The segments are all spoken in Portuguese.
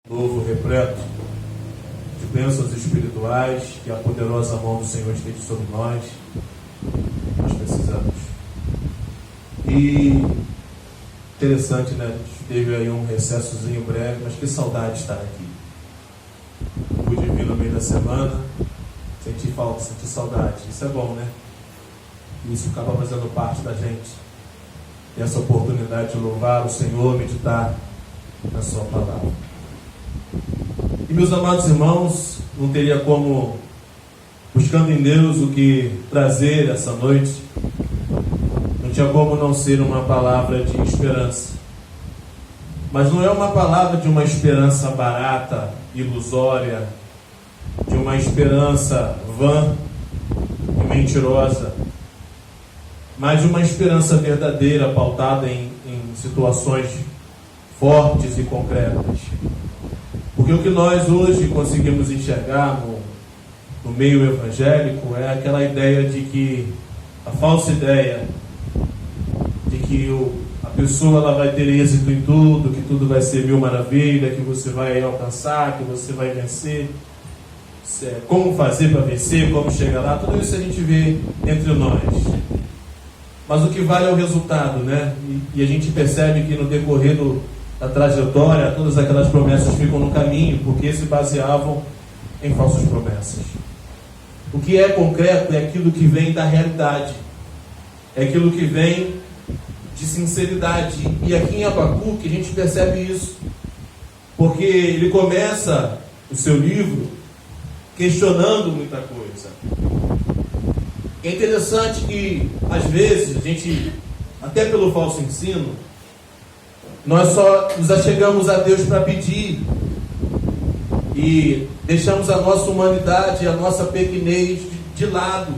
Novo repleto de bênçãos espirituais que a poderosa mão do Senhor esteja sobre nós. Nós precisamos. E interessante, né? A gente teve aí um recessozinho breve, mas que saudade de estar aqui. Pude vir no meio da semana, senti falta, senti saudade. Isso é bom, né? Isso acaba fazendo parte da gente. E essa oportunidade de louvar o Senhor, meditar na sua palavra. E meus amados irmãos, não teria como, buscando em Deus o que trazer essa noite, não tinha como não ser uma palavra de esperança. Mas não é uma palavra de uma esperança barata, ilusória, de uma esperança vã e mentirosa, mas de uma esperança verdadeira, pautada em situações fortes e concretas. Porque o que nós hoje conseguimos enxergar no meio evangélico é aquela ideia de que, a falsa ideia de que a pessoa ela vai ter êxito em tudo, que tudo vai ser mil maravilha, que você vai alcançar, que você vai vencer, como fazer para vencer, como chegar lá, tudo isso a gente vê entre nós. Mas o que vale é o resultado, né? E a gente percebe que no decorrer da trajetória, todas aquelas promessas ficam no caminho, porque se baseavam em falsas promessas. O que é concreto é aquilo que vem da realidade, é aquilo que vem de sinceridade. E aqui em Abacuque a gente percebe isso, porque ele começa o seu livro questionando muita coisa. É interessante que, às vezes, a gente, até pelo falso ensino, nós só nos achegamos a Deus para pedir e deixamos a nossa humanidade, a nossa pequenez de lado.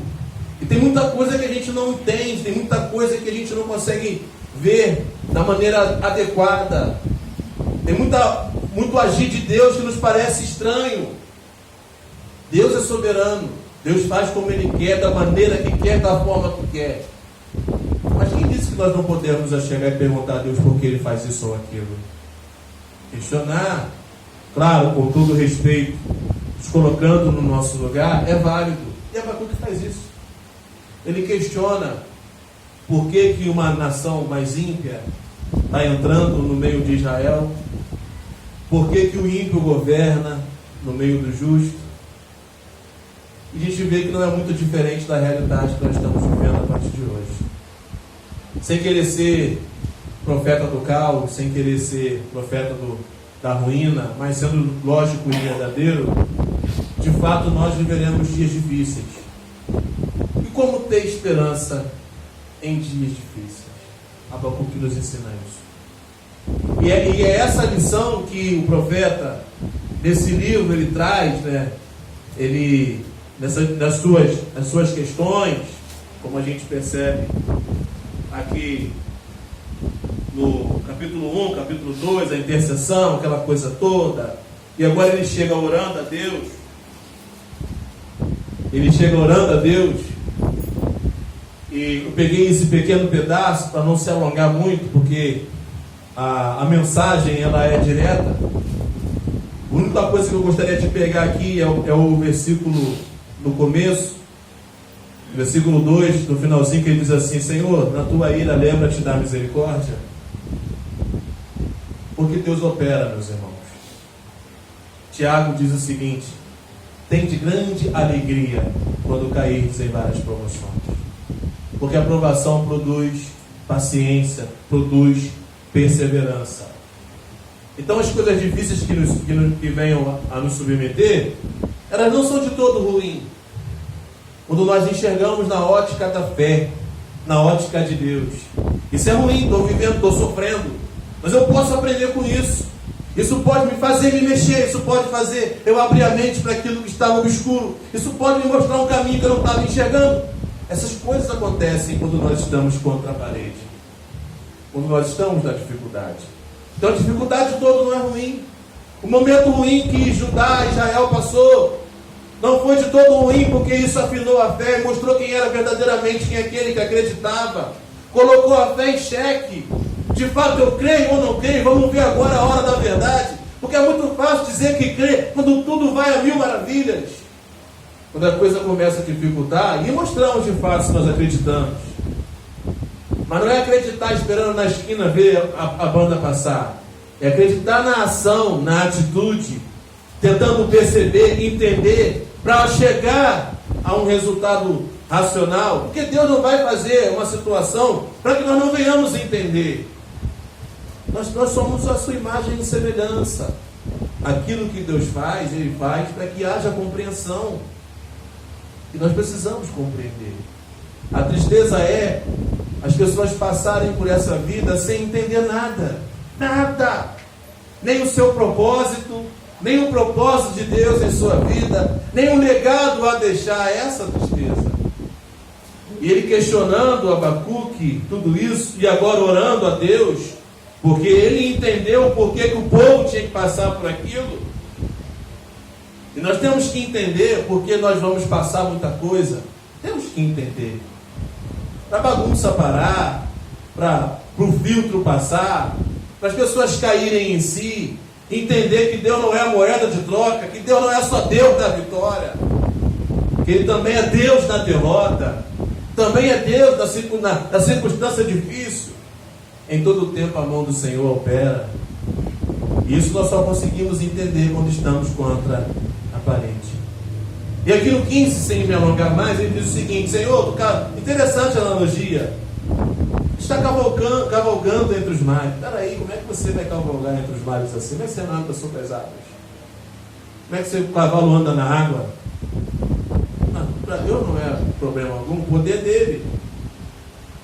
E tem muita coisa que a gente não entende, tem muita coisa que a gente não consegue ver da maneira adequada. Tem muito agir de Deus que nos parece estranho. Deus é soberano. Deus faz como Ele quer, da maneira que quer, da forma que quer. Mas quem disse que nós não podemos chegar e perguntar a Deus por que Ele faz isso ou aquilo? Questionar, claro, com todo respeito, nos colocando no nosso lugar, é válido. E Abacuque faz isso. Ele questiona por que uma nação mais ímpia está entrando no meio de Israel, por que o ímpio governa no meio do justo. E a gente vê que não é muito diferente da realidade que nós estamos vivendo a partir de hoje. Sem querer ser profeta do caos, sem querer ser profeta da ruína, mas sendo lógico e verdadeiro, de fato nós viveremos dias difíceis. E como ter esperança em dias difíceis? Abacuque nos ensina isso. E é essa lição que o profeta, nesse livro, ele traz, né? Ele, nas suas questões, como a gente percebe aqui no capítulo 1, capítulo 2, a intercessão, aquela coisa toda. E agora ele chega orando a Deus. E eu peguei esse pequeno pedaço para não se alongar muito, porque a mensagem ela é direta. A única coisa que eu gostaria de pegar aqui é o versículo no começo, versículo 2, no finalzinho, que ele diz assim: Senhor, na tua ira lembra-te da misericórdia. Porque Deus opera, meus irmãos. Tiago diz o seguinte: tende grande alegria quando cairdes em várias provações, porque a provação produz paciência, produz perseverança. Então as coisas difíceis que venham a nos submeter, elas não são de todo ruim, quando nós enxergamos na ótica da fé, na ótica de Deus. Isso é ruim, estou vivendo, estou sofrendo, mas eu posso aprender com isso. Isso pode me fazer me mexer, isso pode fazer eu abrir a mente para aquilo que estava obscuro, isso pode me mostrar um caminho que eu não estava enxergando. Essas coisas acontecem quando nós estamos contra a parede, quando nós estamos na dificuldade. Então a dificuldade toda não é ruim. O momento ruim que Judá e Israel passou não Não foi de todo ruim, porque isso afinou a fé, mostrou quem era verdadeiramente, quem é aquele que acreditava. Colocou a fé em xeque. De fato eu creio ou não creio? Vamos ver agora a hora da verdade. Porque é muito fácil dizer que crê quando tudo vai a mil maravilhas. Quando a coisa começa a dificultar, e mostramos de fato se nós acreditamos. Mas não é acreditar esperando na esquina ver a banda passar. É acreditar na ação, na atitude, tentando perceber, entender, para chegar a um resultado racional. Porque Deus não vai fazer uma situação para que nós não venhamos entender. Nós somos a sua imagem e semelhança. Aquilo que Deus faz, Ele faz para que haja compreensão. E nós precisamos compreender. A tristeza é as pessoas passarem por essa vida sem entender nada. Nada! Nem o seu propósito, nem o propósito de Deus em sua vida, nem o legado a deixar. Essa tristeza. E ele questionando Abacuque, tudo isso, e agora orando a Deus, porque ele entendeu o porquê que o povo tinha que passar por aquilo. E nós temos que entender porque nós vamos passar muita coisa. Temos que entender. Para a bagunça parar, para o filtro passar, para as pessoas caírem em si, entender que Deus não é a moeda de troca, que Deus não é só Deus da vitória, que Ele também é Deus da derrota, também é Deus da circunstância difícil. Em todo o tempo a mão do Senhor opera. E isso nós só conseguimos entender quando estamos contra a parede. E aqui no 15, sem me alongar mais, ele diz o seguinte: Senhor, interessante a analogia. Está cavalgando entre os mares. Peraí, como é que você vai cavalgar entre os mares assim? Como é que você não anda sobre as águas? Como é que o cavalo anda na água? Para Deus não é problema algum, o poder dele.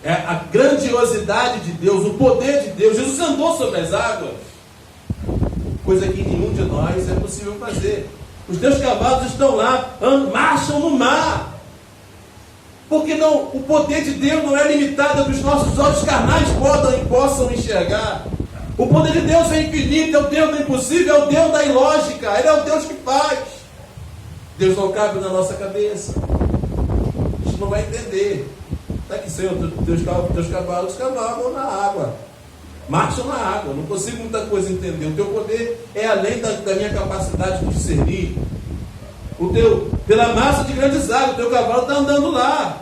É a grandiosidade de Deus, o poder de Deus. Jesus andou sobre as águas, coisa que nenhum de nós é possível fazer. Os teus cavalos estão lá, marcham no mar. Porque não, o poder de Deus não é limitado dos nossos olhos carnais possam enxergar. O poder de Deus é infinito, é o Deus do impossível, é o Deus da ilógica. Ele é o Deus que faz. Deus não cabe na nossa cabeça. A gente não vai entender. Está aqui, Senhor, teus cavalos cavalgam na água, marcham na água. Não consigo muita coisa entender. O teu poder é além da minha capacidade de discernir. Pela massa de grandes águas, o teu cavalo está andando lá.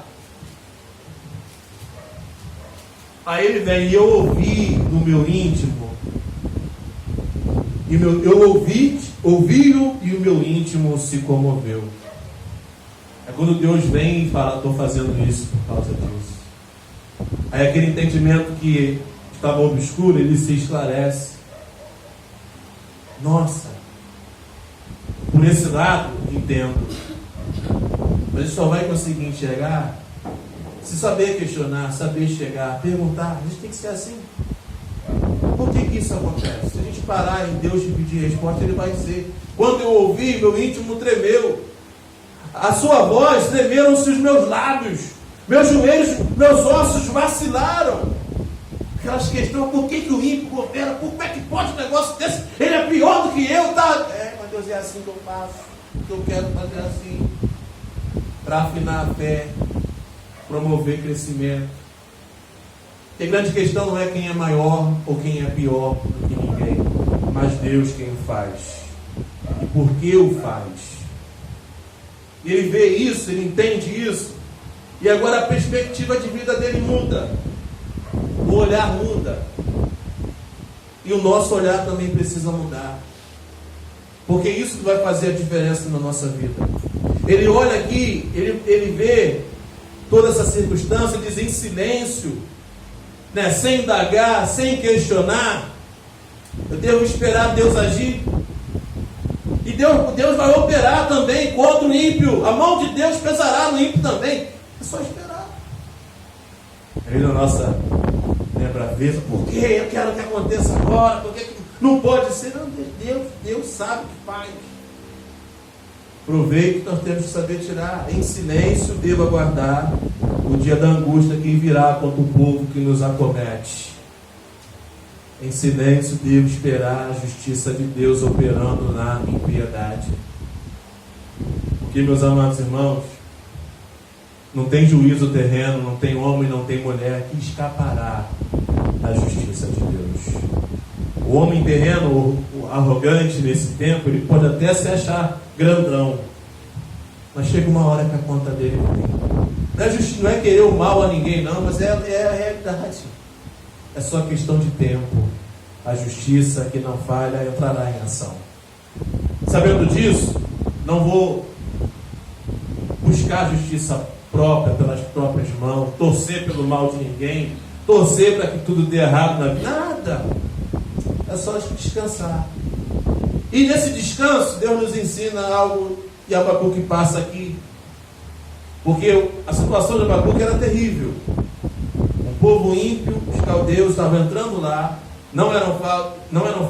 Aí ele vem, e eu ouvi no meu íntimo, eu ouvi-o e o meu íntimo se comoveu. É quando Deus vem e fala: estou fazendo isso por causa disso. Aí aquele entendimento que estava obscuro, ele se esclarece. Nossa, por esse lado, entendo. Mas a gente só vai conseguir enxergar se saber questionar, saber chegar, perguntar. A gente tem que ser assim. Por que isso acontece? Se a gente parar em Deus e pedir resposta, Ele vai dizer: quando eu ouvi, meu íntimo tremeu. A sua voz, tremeram-se os meus lábios, meus joelhos, meus ossos vacilaram. Aquelas questões: por que o ímpio governa? Como é que pode um negócio desse? Ele é pior do que eu, tá? Mas Deus, é assim que eu faço, que eu quero fazer assim, para afinar a fé, promover crescimento. A grande questão não é quem é maior ou quem é pior do que ninguém, mas Deus quem o faz e por que o faz. Ele vê isso, ele entende isso, e agora a perspectiva de vida dele muda, o olhar muda, e o nosso olhar também precisa mudar, porque é isso que vai fazer a diferença na nossa vida. Ele olha aqui, ele vê toda essa circunstância, diz em silêncio, né, sem indagar, sem questionar. Eu devo esperar Deus agir. E Deus vai operar também contra o ímpio. A mão de Deus pesará no ímpio também. É só esperar. Aí na nossa braveza: por que eu quero que aconteça agora? Por que não pode ser? Não, Deus sabe o que faz. Proveito que nós temos que saber tirar. Em silêncio devo aguardar o dia da angústia que virá contra o povo que nos acomete. Em silêncio devo esperar a justiça de Deus operando na impiedade. Porque, meus amados irmãos, não tem juízo terreno, não tem homem, não tem mulher que escapará da justiça de Deus. O homem terreno, o arrogante nesse tempo, ele pode até se achar grandão, mas chega uma hora que a conta dele vem. Não é querer o mal a ninguém, não, mas é a realidade. É só questão de tempo. A justiça que não falha entrará em ação. Sabendo disso, não vou buscar justiça própria pelas próprias mãos, torcer pelo mal de ninguém, torcer para que tudo dê errado na vida. Nada. É só descansar. E nesse descanso, Deus nos ensina algo que Abacuque passa aqui. Porque a situação de Abacuque era terrível. Um povo ímpio, os caldeus estavam entrando lá, não eram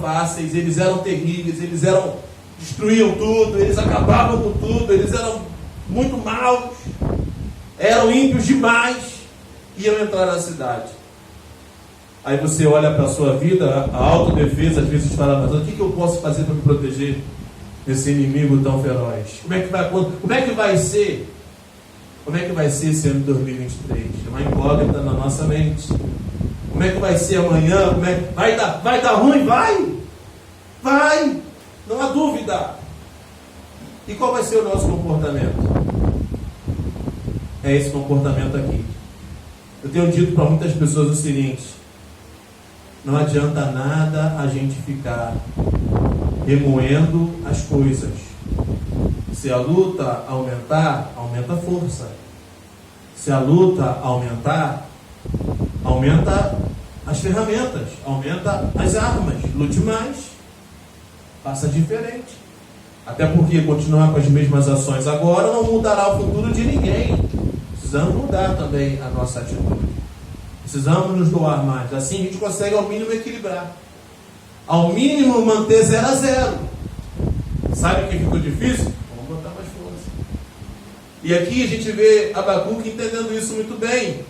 fáceis, eles eram terríveis, destruíam tudo, eles acabavam com tudo, eles eram muito maus, eram ímpios demais, iam entrar na cidade. Aí você olha para a sua vida, a autodefesa às vezes fala, mas o que eu posso fazer para me proteger desse inimigo tão feroz? Como é que vai ser? Como é que vai ser esse ano de 2023? É uma incógnita na nossa mente. Como é que vai ser amanhã? Vai dar ruim? Vai! Não há dúvida. E qual vai ser o nosso comportamento? É esse comportamento aqui. Eu tenho dito para muitas pessoas o seguinte: não adianta nada a gente ficar remoendo as coisas. Se a luta aumentar, aumenta a força. Se a luta aumentar, aumenta as ferramentas, aumenta as armas. Lute mais, faça diferente. Até porque continuar com as mesmas ações agora não mudará o futuro de ninguém. Precisamos mudar também a nossa atitude. Precisamos nos doar mais. Assim a gente consegue ao mínimo equilibrar. Ao mínimo manter 0 a 0. Sabe o que ficou difícil? Vamos botar mais força. E aqui a gente vê Abacuque entendendo isso muito bem.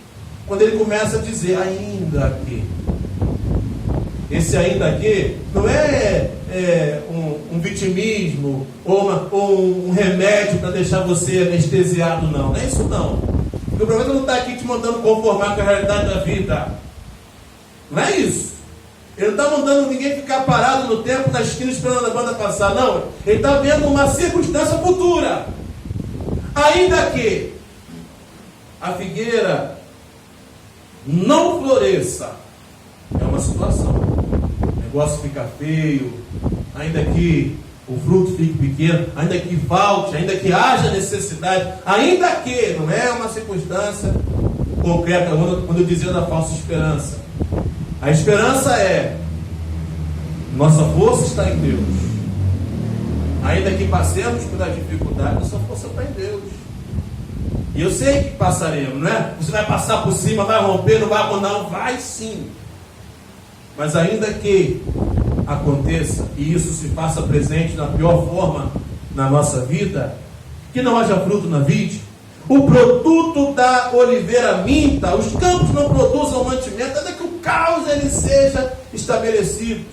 Quando ele começa a dizer, ainda que. Esse ainda que não é um vitimismo ou um remédio para deixar você anestesiado, não. Não é isso não. Porque o profeta não está aqui te mandando conformar com a realidade da vida. Não é isso. Ele não está mandando ninguém ficar parado no tempo, na esquina, esperando a banda passar. Não. Ele está vendo uma circunstância futura. Ainda que a figueira não floresça, é uma situação. O negócio fica feio, ainda que o fruto fique pequeno, ainda que falte, ainda que haja necessidade, ainda que não é uma circunstância concreta, quando eu dizia da falsa esperança. A esperança é, nossa força está em Deus. Ainda que passemos por a dificuldade, nossa força está em Deus. E eu sei que passaremos, não é? Você vai passar por cima, vai romper, não vai, não, vai sim. Mas ainda que aconteça, e isso se faça presente na pior forma na nossa vida, que não haja fruto na vide, o produto da oliveira minta, os campos não produzam mantimento, ainda que o caos ele seja estabelecido,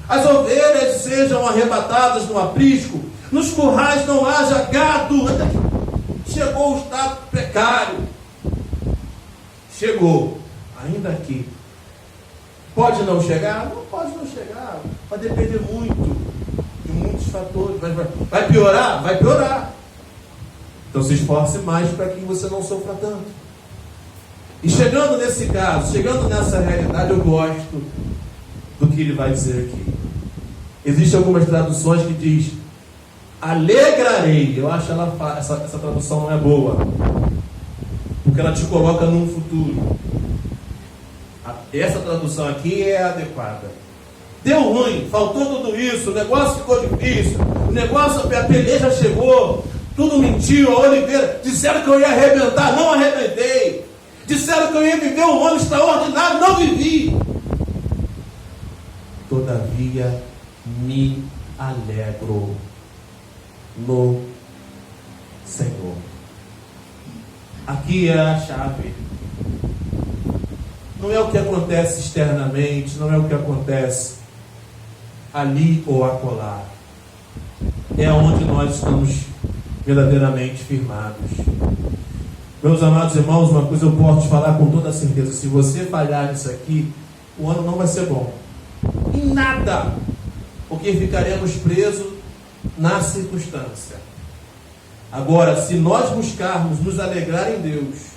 as ovelhas sejam arrebatadas no aprisco, nos currais não haja gado, ainda que chegou o estado precário, chegou, ainda que pode não chegar? Não pode não chegar. Vai depender muito de muitos fatores. Vai piorar? Vai piorar. Então se esforce mais para que você não sofra tanto. E chegando nesse caso, chegando nessa realidade, eu gosto do que ele vai dizer aqui. Existem algumas traduções que diz alegrarei. Eu acho essa tradução não é boa, porque ela te coloca num futuro. Essa tradução aqui é adequada. Deu ruim, faltou tudo isso, o negócio ficou difícil, a peleja chegou, tudo mentiu, a oliveira, disseram que eu ia arrebentar, não arrebentei, disseram que eu ia viver um ano extraordinário, não vivi. Todavia me alegro no Senhor. Aqui é a chave. Não é o que acontece externamente, não é o que acontece ali ou acolá. É onde nós estamos verdadeiramente firmados. Meus amados irmãos, uma coisa eu posso te falar com toda certeza: se você falhar nisso aqui, o ano não vai ser bom. Em nada. Porque ficaremos presos na circunstância. Agora, se nós buscarmos nos alegrar em Deus,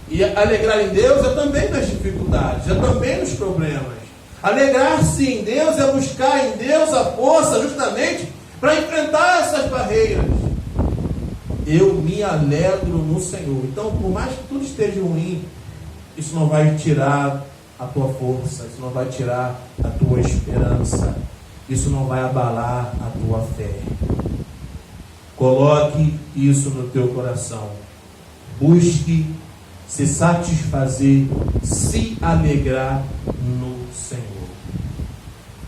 e alegrar em Deus é também nas dificuldades, é também nos problemas. Alegrar-se em Deus é buscar em Deus a força justamente para enfrentar essas barreiras. Eu me alegro no Senhor. Então, por mais que tudo esteja ruim, isso não vai tirar a tua força, isso não vai tirar a tua esperança, isso não vai abalar a tua fé. Coloque isso no teu coração. Busque se satisfazer, se alegrar no Senhor.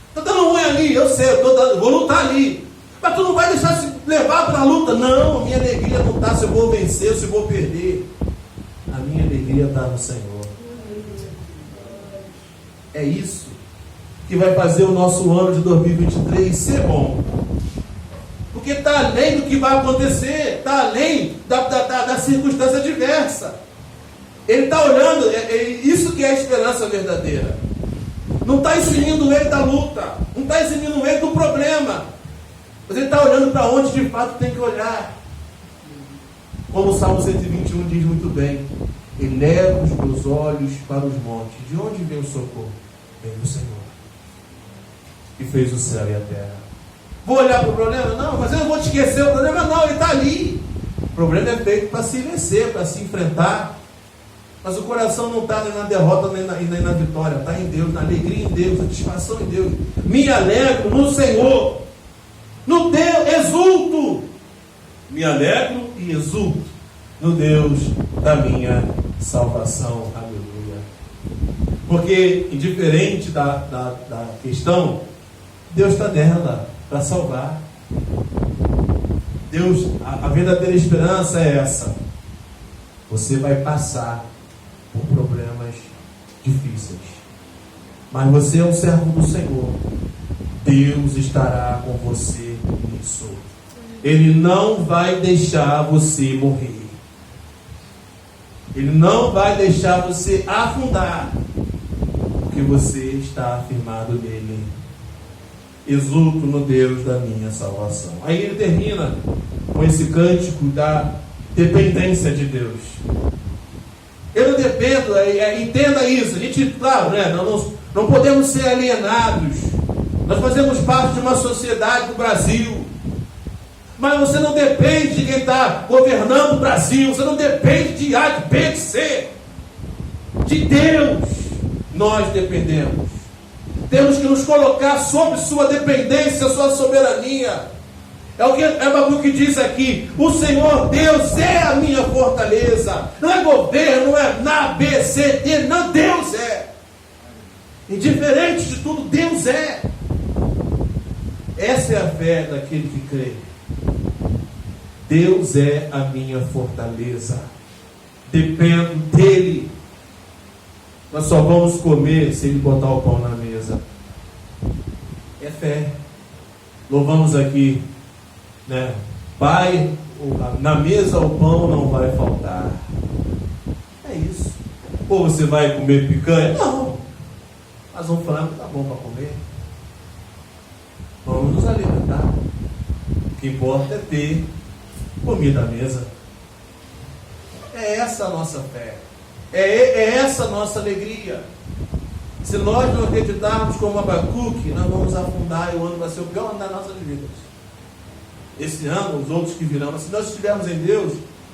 Está dando ruim ali, eu sei, vou lutar ali. Mas tu não vai deixar se levar para a luta. Não, minha alegria não está se eu vou vencer ou se eu vou perder. A minha alegria está no Senhor. É isso que vai fazer o nosso ano de 2023 ser bom. Porque está além do que vai acontecer, está além da circunstância adversa. Ele está olhando, isso que é a esperança verdadeira. Não está eximindo ele da luta, não está eximindo ele do problema, mas ele está olhando para onde de fato tem que olhar. Como o Salmo 121 diz muito bem: eleva os meus olhos para os montes. De onde vem o socorro? Vem do Senhor, que fez o céu e a terra. Vou olhar para o problema? Não, mas eu não vou te esquecer o problema. Não, ele está ali. O problema é feito para se vencer, para se enfrentar. Mas o coração não está nem na derrota nem na vitória. Está em Deus, na alegria em Deus, na satisfação em Deus. Me alegro no Senhor. No Deus, exulto. Me alegro e exulto no Deus da minha salvação. Aleluia. Porque, indiferente da questão, Deus está nela para salvar. Deus, a verdadeira esperança é essa: você vai passar por problemas difíceis, mas você é um servo do Senhor. Deus estará com você nisso. Ele não vai deixar você morrer. Ele não vai deixar você afundar, porque você está afirmado nele. Exulto no Deus da minha salvação. Aí ele termina com esse cântico da dependência de Deus. Eu não dependo, entenda isso. A gente, claro, né, não podemos ser alienados. Nós fazemos parte de uma sociedade do Brasil. Mas você não depende de quem está governando o Brasil. Você não depende de A, de B, de C. De Deus nós dependemos. Temos que nos colocar sob sua dependência, sua soberania. É o que Abacuque diz aqui: o Senhor Deus é a minha fortaleza. Não é governo, não é na B, C, D, não, Deus é. Indiferente de tudo, Deus é. Essa é a fé daquele que crê. Deus é a minha fortaleza. Dependo dele. Nós só vamos comer se ele botar o pão na mesa. É fé. Louvamos aqui, né? Pai, na mesa o pão não vai faltar. É isso. Ou você vai comer picanha? Não. Mas um frango tá bom para comer. Vamos nos alimentar. O que importa é ter comida à mesa. É essa a nossa fé. É essa a nossa alegria. Se nós não acreditarmos como Abacuque, nós vamos afundar e o ano vai ser o pior ano das nossas vidas. Esse ano, os outros que virão, mas se nós estivermos em Deus,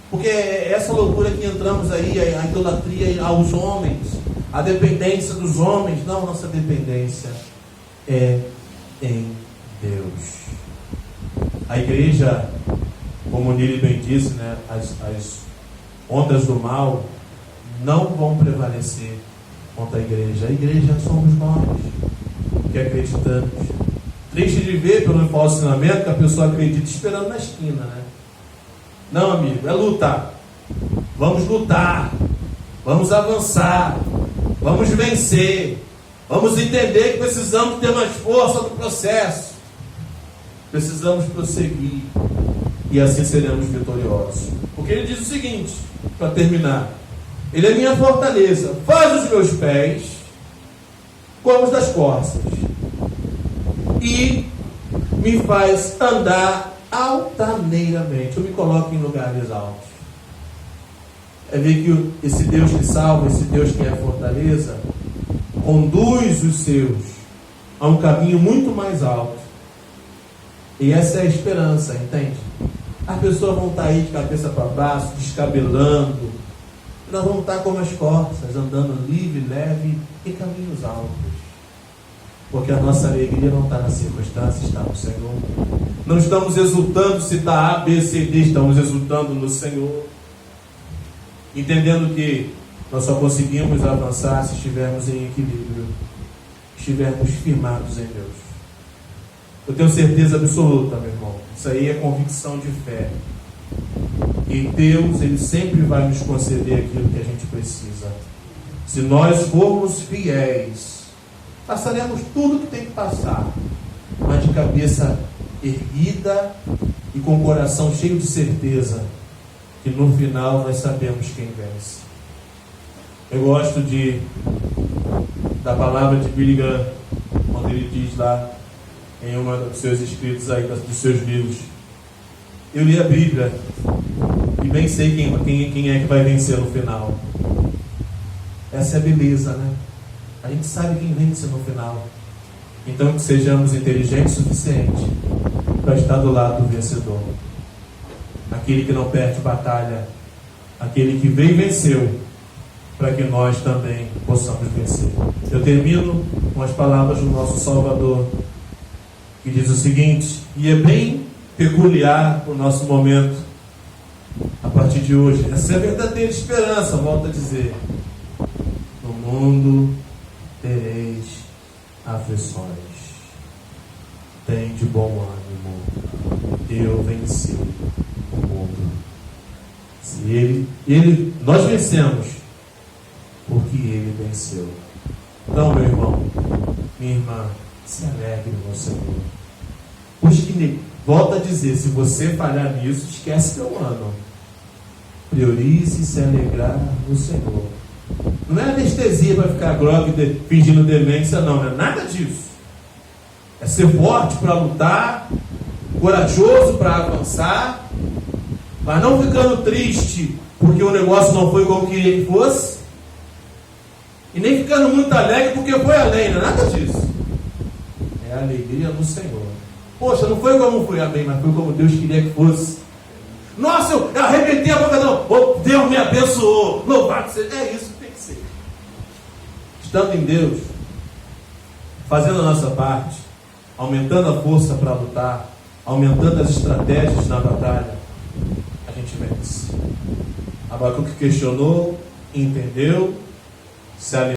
porque é essa loucura que entramos aí, a idolatria aos homens, a dependência dos homens. Não, nossa dependência é em Deus. A igreja, como o Nili bem disse, né, as ondas do mal não vão prevalecer contra a igreja. A igreja somos nós que acreditamos. Triste de ver pelo falso ensinamento que a pessoa acredita esperando na esquina, né? Não, amigo, é lutar. Vamos lutar, vamos avançar, vamos vencer, vamos entender que precisamos ter mais força no processo, precisamos prosseguir. e assim seremos vitoriosos. Porque ele diz o seguinte, para terminar: Ele é minha fortaleza, faz os meus pés como os das corças e me faz andar altaneiramente. Eu me coloco em lugares altos. É ver que esse Deus que salva, esse Deus que é fortaleza, conduz os seus a um caminho muito mais alto. E essa é a esperança, entende? As pessoas vão estar aí de cabeça para baixo, descabelando. Nós vamos estar como as corças, andando livre, leve em caminhos altos. Porque a nossa alegria não está na circunstância, está no Senhor. Não estamos exultando se está A, B, C, D, estamos exultando no Senhor. Entendendo que nós só conseguimos avançar se estivermos em equilíbrio, estivermos firmados em Deus. Eu tenho certeza absoluta, meu irmão, isso aí é convicção de fé. E Deus, Ele sempre vai nos conceder aquilo que a gente precisa. Se nós formos fiéis, passaremos tudo que tem que passar, mas de cabeça erguida e com o coração cheio de certeza que no final nós sabemos quem vence. Eu gosto da palavra de Billy Graham, quando ele diz lá em um dos seus escritos aí, dos seus livros: eu li a Bíblia e bem sei quem é que vai vencer no final. Essa é a beleza, né? A gente sabe quem vence no final. Então que sejamos inteligentes o suficiente para estar do lado do vencedor. Aquele que não perde batalha, aquele que veio e venceu, para que nós também possamos vencer. Eu termino com as palavras do nosso Salvador, que diz o seguinte, e é bem peculiar o nosso momento a partir de hoje. Essa é a verdadeira esperança, volto a dizer: no mundo tereis aflições, tem de bom ânimo, eu venci o mundo. Nós vencemos porque Ele venceu. Então, meu irmão, minha irmã, se alegre no Senhor. Volto a dizer, se você falhar nisso, esquece teu ano. Priorize se alegrar no Senhor. Não é anestesia para ficar grogue fingindo demência, não é nada disso. É ser forte para lutar, corajoso para avançar, mas não ficando triste porque o negócio não foi como queria que fosse, e nem ficando muito alegre porque foi além, não é nada disso. É a alegria no Senhor. Poxa, não foi como foi, amém, mas foi como Deus queria que fosse. Nossa, eu arrebentei a boca, não. Oh, Deus me abençoou. Louvado seja. É isso que tem que ser. Estando em Deus, fazendo a nossa parte, aumentando a força para lutar, aumentando as estratégias na batalha, a gente vence. Abacuque questionou, entendeu, se alimentou.